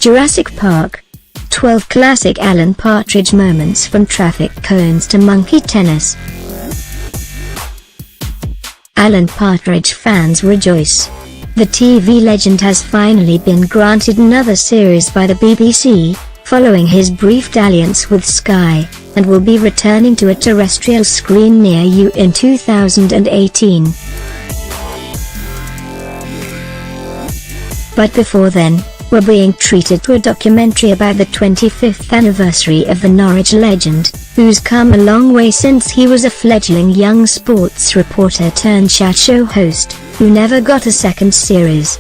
Jurassic Park. 12 classic Alan Partridge moments from traffic cones to monkey tennis. Alan Partridge fans rejoice. The TV legend has finally been granted another series by the BBC, following his brief dalliance with Sky, and will be returning to a terrestrial screen near you in 2018. But before then, we're being treated to a documentary about the 25th anniversary of the Norwich legend, who's come a long way since he was a fledgling young sports reporter turned chat show host, who never got a second series.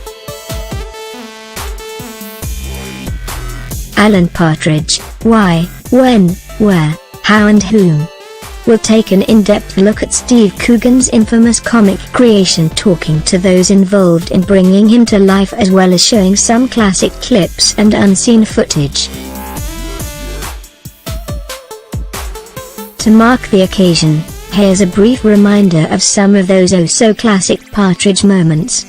Alan Partridge, why, when, where, how and whom. We'll take an in-depth look at Steve Coogan's infamous comic creation, talking to those involved in bringing him to life, as well as showing some classic clips and unseen footage. To mark the occasion, here's a brief reminder of some of those oh-so-classic Partridge moments.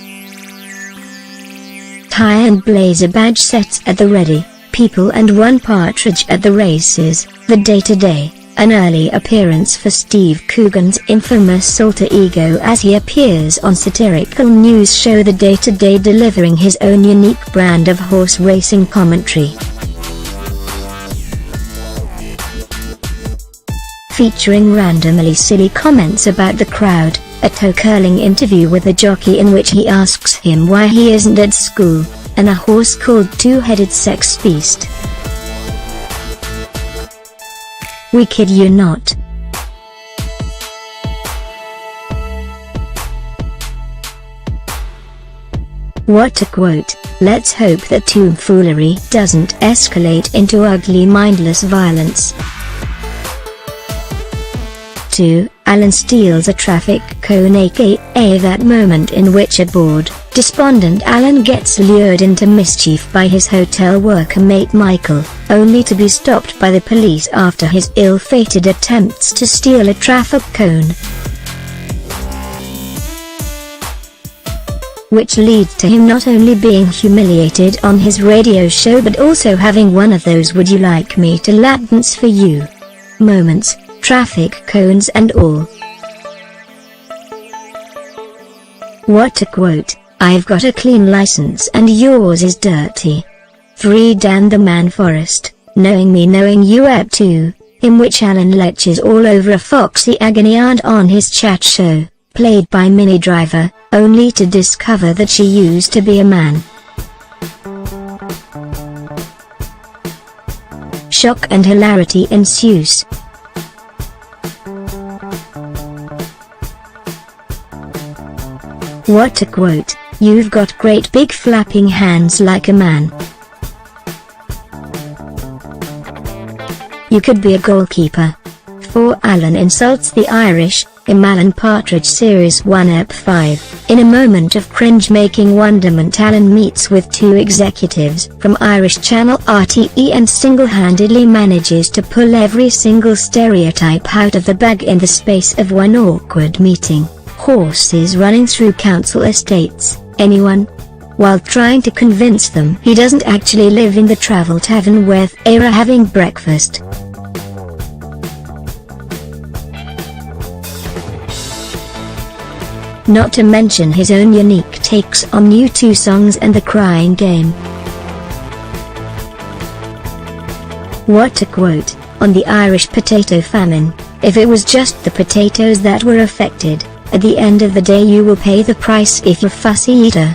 Tie and blazer badge sets at the ready, people and one Partridge at the races, the day-to-day. An early appearance for Steve Coogan's infamous alter ego as he appears on satirical news show The Day-to-Day, delivering his own unique brand of horse racing commentary. Featuring randomly silly comments about the crowd, a toe-curling interview with a jockey in which he asks him why he isn't at school, and a horse called Two-Headed Sex Beast. We kid you not. What a quote. Let's hope that tomfoolery doesn't escalate into ugly mindless violence. 2. Alan steals a traffic cone, aka that moment in which a bored, despondent Alan gets lured into mischief by his hotel worker mate Michael, only to be stopped by the police after his ill-fated attempts to steal a traffic cone. Which leads to him not only being humiliated on his radio show but also having one of those "would you like me to lap dance for you" moments, traffic cones and all. What a quote. I've got a clean license and yours is dirty. 3. Dan the Man Forest, knowing me knowing you ep 2, in which Alan lectures all over a foxy agony aunt on his chat show, played by Minnie Driver, only to discover that she used to be a man. Shock and hilarity ensues. What a quote. You've got great big flapping hands like a man. You could be a goalkeeper. 4. Alan insults the Irish, in Alan Partridge Series 1 Ep 5. In a moment of cringe-making wonderment, Alan meets with two executives from Irish channel RTE and single-handedly manages to pull every single stereotype out of the bag in the space of one awkward meeting. Horses running through council estates, anyone? While trying to convince them he doesn't actually live in the travel tavern where they are having breakfast. Not to mention his own unique takes on U2 songs and the Crying Game. What a quote. On the Irish potato famine, if it was just the potatoes that were affected, at the end of the day you will pay the price if you're a fussy eater.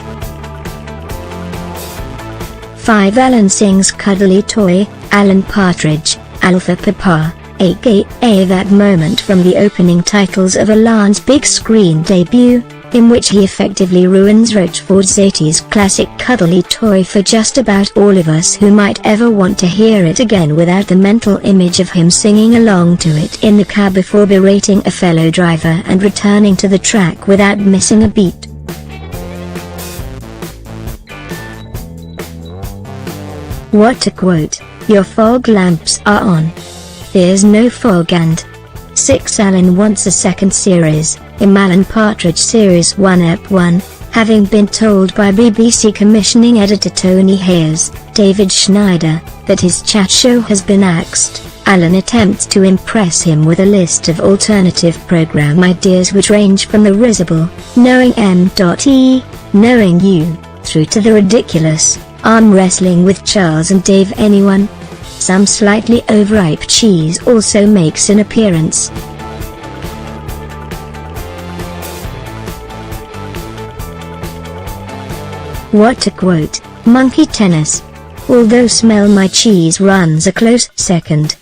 5. Alan sings Cuddly Toy, Alan Partridge, Alpha Papa, aka that moment from the opening titles of Alan's big screen debut, in which he effectively ruins Rochford's 80s classic Cuddly Toy for just about all of us who might ever want to hear it again without the mental image of him singing along to it in the cab before berating a fellow driver and returning to the track without missing a beat. What a quote. Your fog lamps are on. There's no fog. And 6. Alan wants a second series, in Alan Partridge Series 1 Ep 1, Having been told by BBC commissioning editor Tony Hayes, David Schneider, that his chat show has been axed, Alan attempts to impress him with a list of alternative program ideas which range from the risible, knowing M.E., knowing you, through to the ridiculous, arm wrestling with Charles and Dave. Anyone? Some slightly overripe cheese also makes an appearance. What a quote, monkey tennis. Although smell my cheese runs a close second.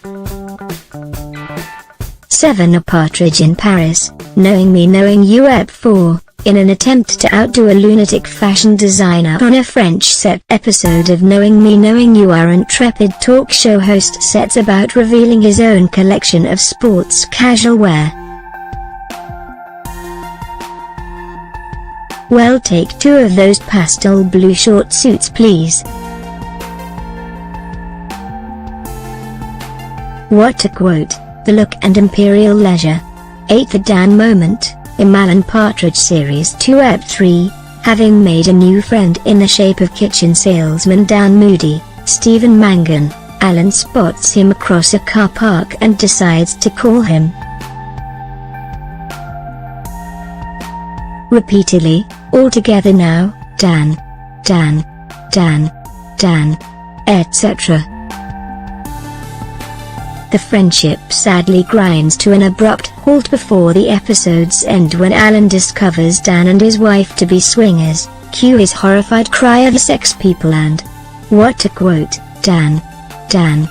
7 A Partridge in Paris, knowing me knowing you. Ep 4, in an attempt to outdo a lunatic fashion designer on a French set episode of Knowing Me Knowing You, our intrepid talk show host sets about revealing his own collection of sports casual wear. Well, take 2 of those pastel blue short suits please. What a quote, the look and imperial leisure. 8 The Dan moment, in Alan Partridge Series 2 Ep 3, having made a new friend in the shape of kitchen salesman Dan Moody, Stephen Mangan, Alan spots him across a car park and decides to call him. Repeatedly, all together now, Dan, Dan, Dan, Dan, etc. The friendship sadly grinds to an abrupt halt before the episode's end when Alan discovers Dan and his wife to be swingers, cue his horrified cry of sex people and, what a quote, Dan, Dan,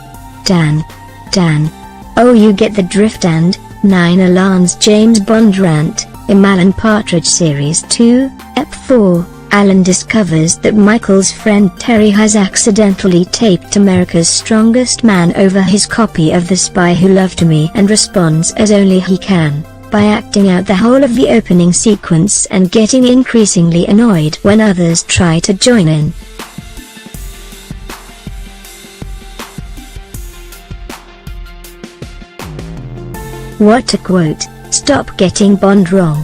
Dan, Dan. Oh, you get the drift. And 9 Alan's James Bond rant, in Alan Partridge Series 2, Ep 4, Alan discovers that Michael's friend Terry has accidentally taped America's Strongest Man over his copy of The Spy Who Loved Me and responds as only he can, by acting out the whole of the opening sequence and getting increasingly annoyed when others try to join in. What a quote, stop getting Bond wrong.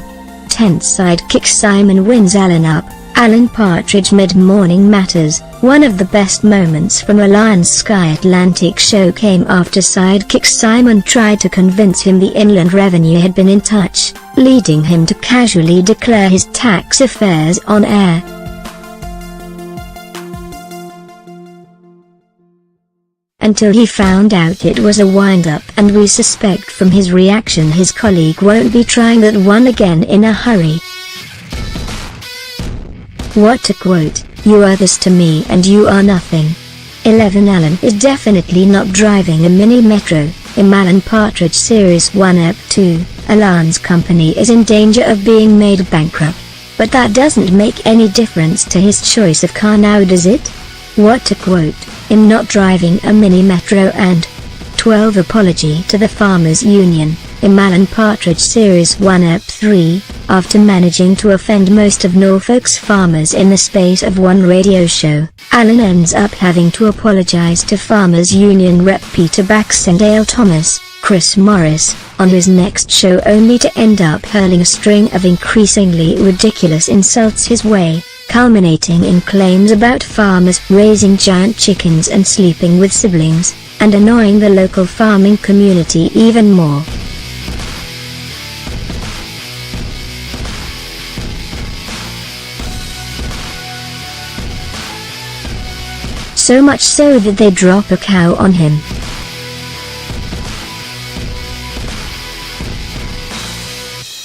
10th sidekick Simon wins Alan up. Alan Partridge Mid-Morning Matters. One of the best moments from Alan's Sky Atlantic show came after sidekick Simon tried to convince him the Inland Revenue had been in touch, leading him to casually declare his tax affairs on air. Until he found out it was a wind-up, and we suspect from his reaction his colleague won't be trying that one again in a hurry. What a quote, you are this to me and you are nothing. 11 Alan is definitely not driving a mini metro, in Alan Partridge Series 1 Ep 2, Alan's company is in danger of being made bankrupt. But that doesn't make any difference to his choice of car now, does it? What a quote, in not driving a mini metro. And 12 Apology to the Farmers Union, in Alan Partridge Series 1 Ep 3, after managing to offend most of Norfolk's farmers in the space of one radio show, Alan ends up having to apologize to Farmers Union rep Peter Baxendale Thomas, Chris Morris, on his next show, only to end up hurling a string of increasingly ridiculous insults his way, culminating in claims about farmers raising giant chickens and sleeping with siblings, and annoying the local farming community even more. So much so that they drop a cow on him.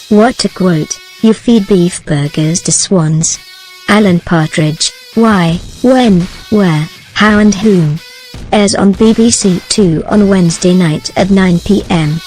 What a quote, you feed beef burgers to swans. Alan Partridge, Why, When, Where, How and Whom. Airs on BBC 2 on Wednesday night at 9 p.m.